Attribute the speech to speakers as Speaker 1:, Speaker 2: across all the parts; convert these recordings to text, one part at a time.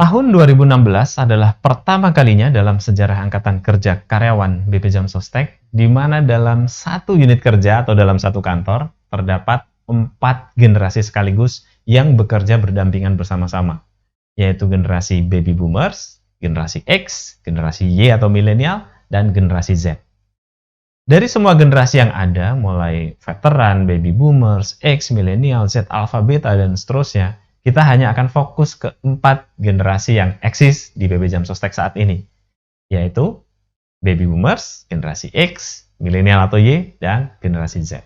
Speaker 1: Tahun 2016 adalah pertama kalinya dalam sejarah Angkatan Kerja Karyawan BP Jam Sostek, di mana dalam satu unit kerja atau dalam satu kantor terdapat 4 generasi sekaligus yang bekerja berdampingan bersama-sama, yaitu generasi Baby Boomers, generasi X, generasi Y atau milenial, dan generasi Z. Dari semua generasi yang ada, mulai veteran, Baby Boomers, X, milenial, Z, Alpha, Beta, dan seterusnya, kita hanya akan fokus ke 4 generasi yang eksis di BP Jam Sostek saat ini, yaitu Baby Boomers, generasi X, milenial atau Y, dan generasi Z.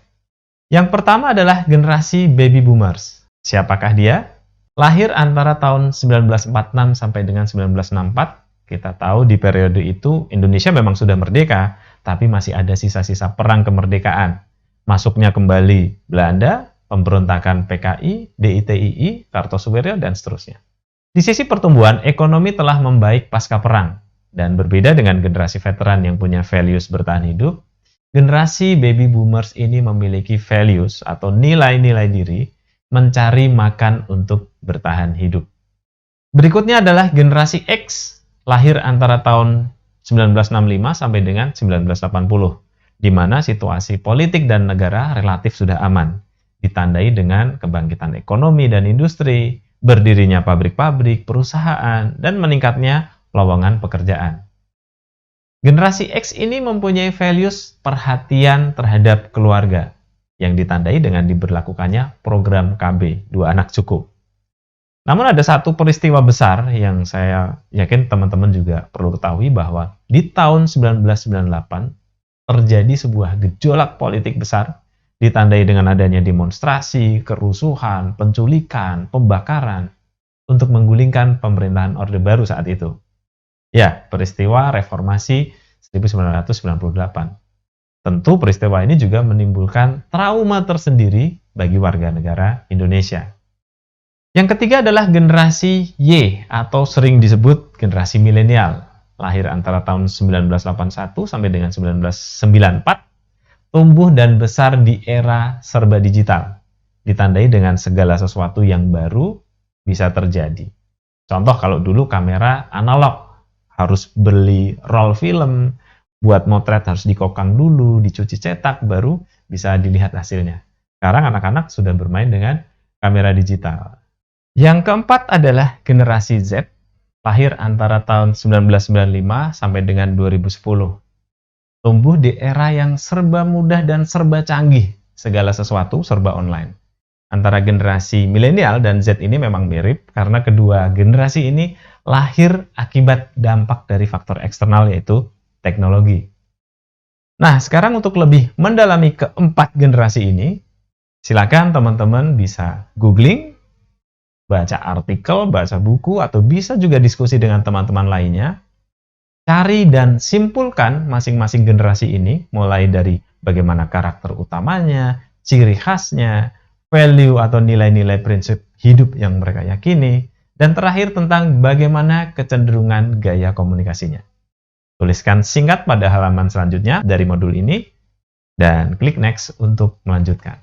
Speaker 1: Yang pertama adalah generasi Baby Boomers. Siapakah dia? Lahir antara tahun 1946 sampai dengan 1964. Kita tahu di periode itu Indonesia memang sudah merdeka, tapi masih ada sisa-sisa perang kemerdekaan. Masuknya kembali Belanda, pemberontakan PKI, DITII, Kartosuwiryo, dan seterusnya. Di sisi pertumbuhan, ekonomi telah membaik pasca perang. Dan berbeda dengan generasi veteran yang punya values bertahan hidup, generasi baby boomers ini memiliki values atau nilai-nilai diri mencari makan untuk bertahan hidup. Berikutnya adalah generasi X, lahir antara tahun 1965 sampai dengan 1980, di mana situasi politik dan negara relatif sudah aman, ditandai dengan kebangkitan ekonomi dan industri, berdirinya pabrik-pabrik, perusahaan, dan meningkatnya lowongan pekerjaan. Generasi X ini mempunyai values perhatian terhadap keluarga, yang ditandai dengan diberlakukannya program KB, 2 anak cukup. Namun ada satu peristiwa besar yang saya yakin teman-teman juga perlu ketahui, bahwa di tahun 1998 terjadi sebuah gejolak politik besar, ditandai dengan adanya demonstrasi, kerusuhan, penculikan, pembakaran, untuk menggulingkan pemerintahan Orde Baru saat itu. Ya, peristiwa Reformasi 1998. Tentu peristiwa ini juga menimbulkan trauma tersendiri bagi warga negara Indonesia. Yang ketiga adalah generasi Y atau sering disebut generasi milenial, lahir antara tahun 1981 sampai dengan 1994, tumbuh dan besar di era serba digital, ditandai dengan segala sesuatu yang baru bisa terjadi. Contoh, kalau dulu kamera analog, harus beli roll film, buat motret harus dikokang dulu, dicuci cetak, baru bisa dilihat hasilnya. Sekarang anak-anak sudah bermain dengan kamera digital. Yang keempat adalah generasi Z, lahir antara tahun 1995 sampai dengan 2010. Tumbuh di era yang serba mudah dan serba canggih, segala sesuatu serba online. Antara generasi milenial dan Z ini memang mirip, karena kedua generasi ini lahir akibat dampak dari faktor eksternal, yaitu teknologi. Nah, sekarang untuk lebih mendalami keempat generasi ini, silakan teman-teman bisa googling, baca artikel, baca buku, atau bisa juga diskusi dengan teman-teman lainnya. Cari dan simpulkan masing-masing generasi ini, mulai dari bagaimana karakter utamanya, ciri khasnya, value atau nilai-nilai prinsip hidup yang mereka yakini, dan terakhir tentang bagaimana kecenderungan gaya komunikasinya. Tuliskan singkat pada halaman selanjutnya dari modul ini, dan klik next untuk melanjutkan.